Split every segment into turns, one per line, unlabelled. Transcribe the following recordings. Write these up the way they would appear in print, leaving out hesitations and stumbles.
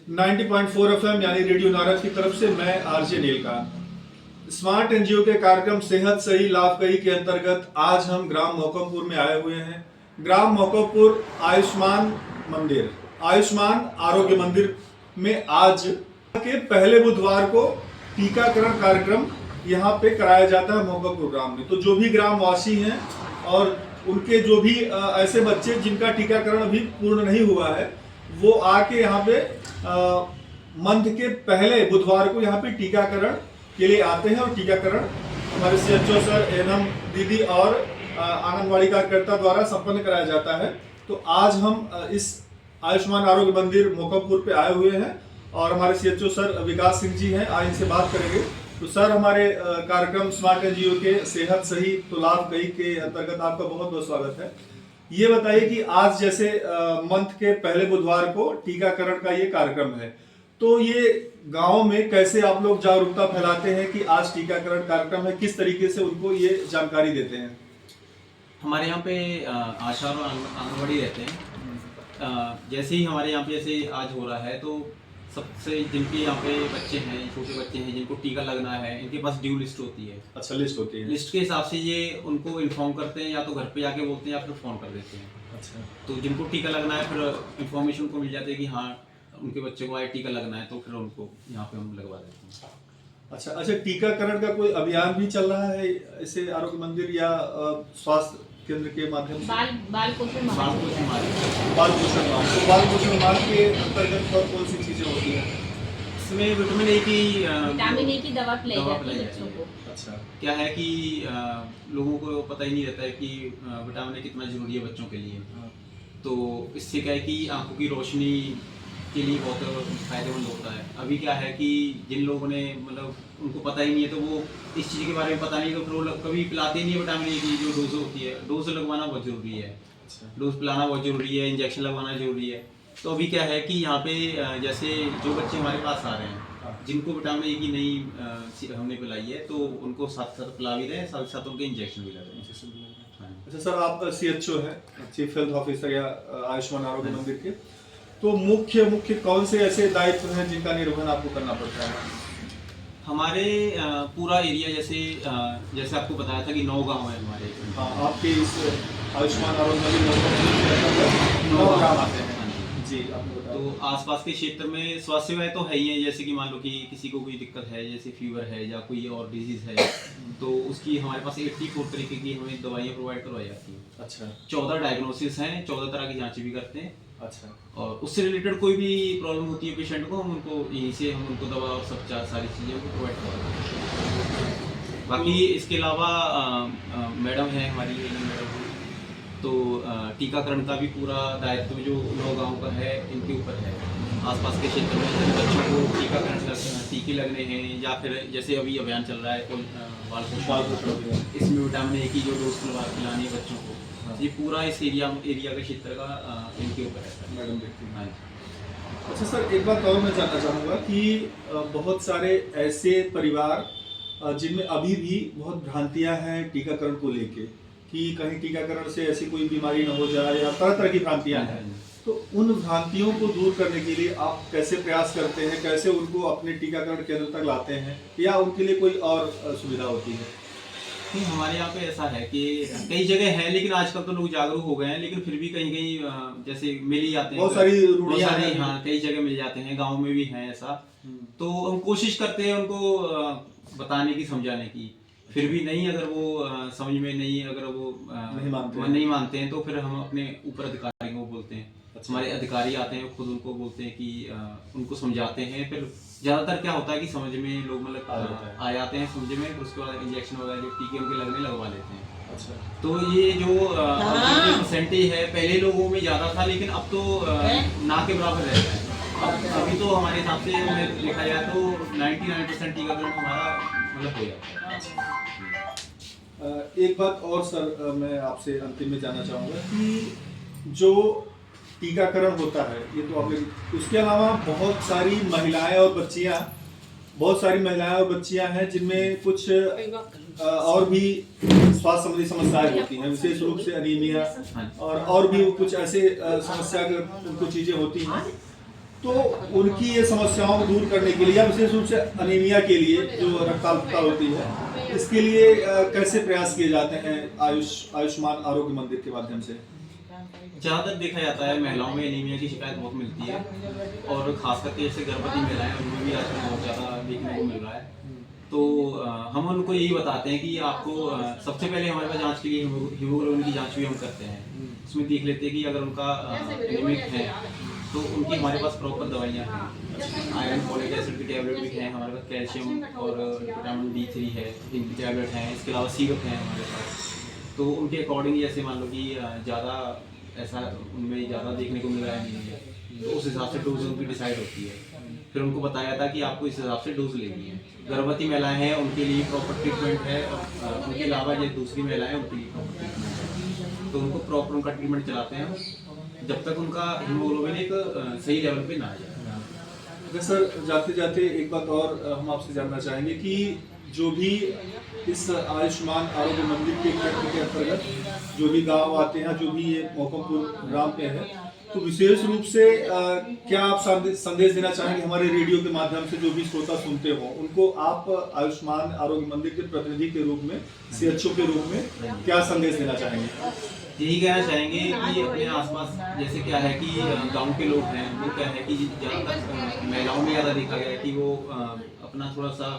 90.4 FM यानी radio Narad की तरफ से मैं आरजे नीलकांत। स्मार्ट एनजीओ के कार्यक्रम सेहत सही लाभकारी के अंतर्गत आज हम ग्राम मोकमपुर में आए हुए हैं। ग्राम मोकमपुर आयुष्मान आरोग्य मंदिर में आज के पहले बुधवार को टीकाकरण कार्यक्रम यहाँ पे कराया जाता है मोकमपुर ग्राम में। तो जो भी ग्रामवासी हैं और उनके जो भी ऐसे बच्चे जिनका टीकाकरण अभी पूर्ण नहीं हुआ है, वो आके यहाँ पे मंथ के पहले बुधवार को यहाँ पे टीकाकरण के लिए आते हैं और टीकाकरण हमारे सीएचओ सर, एएनएम दीदी और आंगनवाड़ी कार्यकर्ता द्वारा संपन्न कराया जाता है। तो आज हम इस आयुष्मान आरोग्य मंदिर मोकमपुर पे आए हुए हैं और हमारे सीएचओ सर विकास सिंह जी हैं, आज इनसे बात करेंगे। तो सर, हमारे कार्यक्रम स्मार्ट एनजीओ के सेहत सही तो लाभकारी के अंतर्गत आपका बहुत बहुत स्वागत है। ये बताइए कि आज जैसे मंथ के पहले बुधवार को टीकाकरण का ये कार्यक्रम है, तो ये गांव में कैसे आप लोग जागरूकता फैलाते हैं कि आज टीकाकरण कार्यक्रम है, किस तरीके से उनको ये जानकारी देते हैं?
हमारे यहाँ पे आशा और आंगनवाड़ी रहते हैं। जैसे ही हमारे यहाँ पे जैसे आज हो रहा है, तो सबसे जिनके यहाँ पे बच्चे हैं, छोटे बच्चे हैं जिनको टीका लगना है, इनके पास ड्यू लिस्ट होती है।
अच्छा, लिस्ट होती है।
लिस्ट के हिसाब से ये उनको इन्फॉर्म करते हैं, या तो घर पे जाके बोलते हैं या फिर फ़ोन कर देते हैं।
अच्छा,
तो जिनको टीका लगना है फिर इन्फॉर्मेशन उनको मिल जाती है कि हाँ उनके बच्चे को आज टीका लगना है, तो फिर उनको यहाँ पे हम लगवा देते हैं।
अच्छा, टीकाकरण का कोई अभियान भी चल रहा है ऐसे आरोग्य मंदिर या स्वास्थ्य केंद्र के माध्यम से?
बाल पोषण माह
के अंतर्गत कौन सी चीजें होती हैं?
इसमें विटामिन ए
की दवा पिलाई जाती है बच्चों को।
अच्छा,
क्या है कि लोगों को पता ही नहीं रहता है कि विटामिन ए कितना जरूरी है बच्चों के लिए। तो इससे क्या है कि आंखों की रोशनी के लिए बहुत फायदेमंद होता है। अभी क्या है कि जिन लोगों ने मतलब उनको पता ही नहीं है, तो वो इस चीज़ के बारे में पता नहीं, तो फिर वो कभी पिलाते ही नहीं है विटामिन ए की जो डोज होती है। डोज लगवाना बहुत ज़रूरी है। डोज पिलाना बहुत ज़रूरी है, इंजेक्शन लगवाना ज़रूरी है। तो अभी क्या है कि यहाँ पे जैसे जो बच्चे हमारे पास आ रहे हैं जिनको विटामिन ए की नहीं हमने पिलाई है, तो उनको साथ साथ पिला भी रहे हैं, साथ साथ उनके इंजेक्शन भी लग रहे हैं।
अच्छा सर, आप सीएचओ हैं, चीफ हेल्थ ऑफिसर या आयुष्मान आरोग्य मंदिर के, तो मुख्य कौन से ऐसे दायित्व हैं जिनका निर्वहन आपको करना पड़ता है?
हमारे पूरा एरिया जैसे आपको बताया था कि 9 गांव है हमारे।
हाँ, आपके इस आयुष्मान आरोग्य मंदिर 9 गाँव आते हैं जी, आपने बताया।
तो आसपास के क्षेत्र में स्वास्थ्य सेवाएं तो है ही है। जैसे कि मान लो कि किसी को कोई दिक्कत है, जैसे फीवर है या कोई और डिजीज है, तो उसकी हमारे पास 84 तरीके की हमें दवाइयाँ प्रोवाइड करवाई जाती हैं। अच्छा, 14 डायग्नोसिस हैं, 14 तरह की जांचें भी करते हैं। अच्छा, और उससे रिलेटेड कोई भी प्रॉब्लम होती है पेशेंट को, हम उनको यहीं से हम उनको दवा और सब सारी चीज़ें उनको प्रोवाइड करवाते हैं। बाकी इसके अलावा मैडम है हमारी मैडम, तो टीकाकरण का भी पूरा दायित्व जो 9 गाँव का है इनके ऊपर है। आसपास के क्षेत्र में बच्चों को टीकाकरण टीके लगने हैं, या फिर जैसे अभी अभियान चल रहा है बाल पोषण, इसमें विटामिन ए की जो डोज पिलानी है बच्चों को, ये पूरा इस एरिया का क्षेत्र का इनके ऊपर है मैडम देखती हैं। हाँ।
अच्छा सर, एक बात और मैं जानना चाहूँगा कि बहुत सारे ऐसे परिवार जिनमें अभी भी बहुत भ्रांतियाँ हैं टीकाकरण को लेके, कि कहीं टीकाकरण से ऐसी कोई बीमारी न हो जाए या तरह तरह की भ्रांतियाँ हैं, तो उन भ्रांतियों को दूर करने के लिए आप कैसे प्रयास करते हैं, कैसे उनको अपने टीकाकरण केंद्र तक लाते हैं, या उनके लिए कोई और सुविधा होती है?
नहीं, हमारे यहाँ पे ऐसा है कि कई जगह है, लेकिन आजकल तो लोग जागरूक हो गए हैं, लेकिन फिर भी कहीं कहीं जैसे मिल ही जाते हैं
बहुत सारी
हाँ, कई जगह मिल जाते हैं, गाँव में भी हैं ऐसा। तो हम कोशिश करते हैं उनको बताने की, समझाने की। फिर भी नहीं, अगर वो समझ में नहीं, अगर वो नहीं मानते हैं, तो फिर हम अपने ऊपर अधिकारी को बोलते हैं। अच्छा, हमारे अधिकारी आते हैं, खुद उनको बोलते हैं कि उनको समझाते हैं। फिर ज़्यादातर क्या होता है कि समझ में लोग मतलब आ जाते हैं समझ में, फिर उसके बाद इंजेक्शन वगैरह जो टीके उनके लगने लगवा लेते हैं। अच्छा, तो ये जो परसेंटेज है पहले लोगों में ज़्यादा था, लेकिन अब तो ना के बराबर रहता है। अभी तो हमारे हिसाब से देखा जाए तो 99% टीकाकरण हमारा मतलब हो जाता है।
एक बात और सर, मैं आपसे अंतिम में जानना चाहूँगा कि जो टीकाकरण होता है, ये तो आपने, उसके अलावा बहुत सारी महिलाएं और बच्चियां हैं जिनमें कुछ और भी स्वास्थ्य संबंधी समस्याएं होती हैं, विशेष रूप से अनीमिया और भी कुछ ऐसे समस्या उनको चीजें होती हैं। तो उनकी ये समस्याओं को दूर करने के लिए या विशेष रूप से अनीमिया के लिए जो रक्ताल्पता होती है, इसके लिए कैसे प्रयास किए जाते हैं आयुष्मान आरोग्य मंदिर के माध्यम से?
ज़्यादातर देखा जाता है महिलाओं में एनीमिया की शिकायत बहुत मिलती है, और खास करके जैसे गर्भवती महिलाएं उनमें भी आजकल बहुत ज़्यादा देखने को मिल रहा है। तो हम उनको यही बताते हैं कि आपको सबसे पहले हमारे पास जांच के लिए हीमोग्लोबिन की जांच भी हम करते हैं। उसमें देख लेते हैं कि अगर उनका एनीमिक है तो उनकी हमारे पास प्रॉपर दवाइयाँ हैं। आयरन फॉलिक एसिड की टैबलेट भी हैं हमारे पास, कैल्शियम और विटामिन D3 है, इनकी टैबलेट हैं, इसके अलावा सिरप हैं हमारे पास। तो उनके अकॉर्डिंग जैसे मान लो कि ज़्यादा ऐसा उनमें ज़्यादा देखने को मिल रहा है, तो उस हिसाब से डोज उनकी डिसाइड होती है। फिर उनको बताया था कि आपको इस हिसाब से डोज लेनी है। गर्भवती महिलाएं हैं उनके लिए प्रॉपर ट्रीटमेंट है, और उनके अलावा जो दूसरी महिलाएं उनके लिए प्रॉपर ट्रीटमेंट है। तो उनको प्रॉपर उनका ट्रीटमेंट चलाते हैं जब तक उनका हीमोग्लोबिन एक सही लेवल पे ना आ जाए।
ओके सर, जाते जाते एक बात और हम आपसे जानना चाहेंगे कि जो भी इस आयुष्मान आरोग्य मंदिर के क्षेत्र के अंतर्गत जो भी गांव आते हैं, जो भी ये मोहकमपुर ग्राम पे है, तो विशेष रूप से क्या आप संदेश देना चाहेंगे हमारे रेडियो के माध्यम से? जो भी श्रोता सुनते हो उनको आप आयुष्मान आरोग्य मंदिर के प्रतिनिधि के रूप में, CHO के रूप में क्या संदेश देना चाहेंगे?
यही कहना चाहेंगे कि अपने आसपास जैसे क्या है कि गांव के लोग हैं, वो क्या है कि ज़्यादातर महिलाओं में ज़्यादा देखा गया है कि वो अपना थोड़ा सा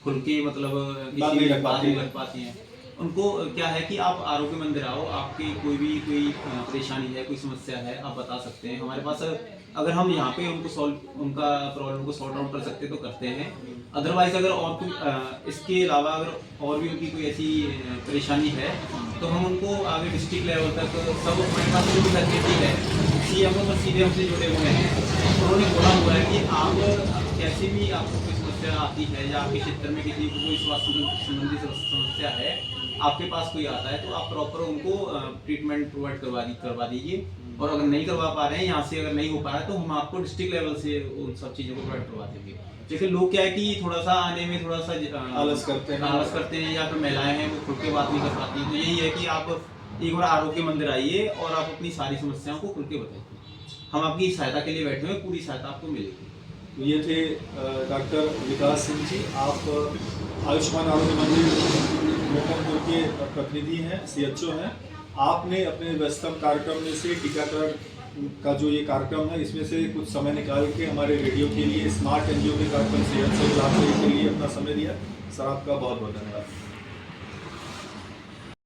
खुल के मतलब किसी भी बात नहीं कर पाती हैं। उनको क्या है कि आप आरोग्य मंदिर आओ, आपके कोई परेशानी है, कोई समस्या है, आप बता सकते हैं हमारे पास। अगर हम यहाँ पे उनका प्रॉब्लम को सॉल्व आउट कर सकते तो करते हैं। अदरवाइज अगर और कोई इसके अलावा अगर और भी उनकी कोई ऐसी परेशानी है तो हम उनको आगे डिस्ट्रिक्ट लेवल तक सब हमारे पास जो भी फैसिलिटी है CMO पर सीधे हमसे जुड़े हुए हैं। उन्होंने बोला हुआ है कि आप कैसे भी आपको कोई समस्या आती है या आपके क्षेत्र में किसी को कोई स्वास्थ्य संबंधी समस्या है, आपके पास कोई आता है तो आप प्रॉपर उनको ट्रीटमेंट प्रोवाइड करवा दीजिए। और अगर नहीं करवा पा रहे हैं यहाँ से, अगर नहीं हो पा रहा है तो हम आपको डिस्ट्रिक्ट लेवल से उन सब चीज़ों को प्रोवाइड करवा देंगे। जैसे लोग क्या है कि थोड़ा सा आने में थोड़ा सा
आलस करते हैं
या फिर महिलाएं हैं वो खुल के बात नहीं कर पाती। तो यही है कि आप एक बार आरोग्य मंदिर आइए और आप अपनी सारी समस्याओं को खुल के बताइए। हम आपकी सहायता के लिए बैठे हुए, पूरी सहायता आपको मिलेगी।
तो ये थे डॉक्टर विकास सिंह जी, आप आयुष्मान आरोग्य मंदिर मोहकमपुर के प्रतिनिधि हैं, CHO हैं। आपने अपने व्यस्तम कार्यक्रम में से टीकाकरण का जो ये कार्यक्रम है, इसमें से कुछ समय निकाल के हमारे रेडियो के लिए, स्मार्ट NGO के कार्यक्रम सेहत से लाभ के लिए अपना समय दिया। सर, आपका बहुत बहुत धन्यवाद।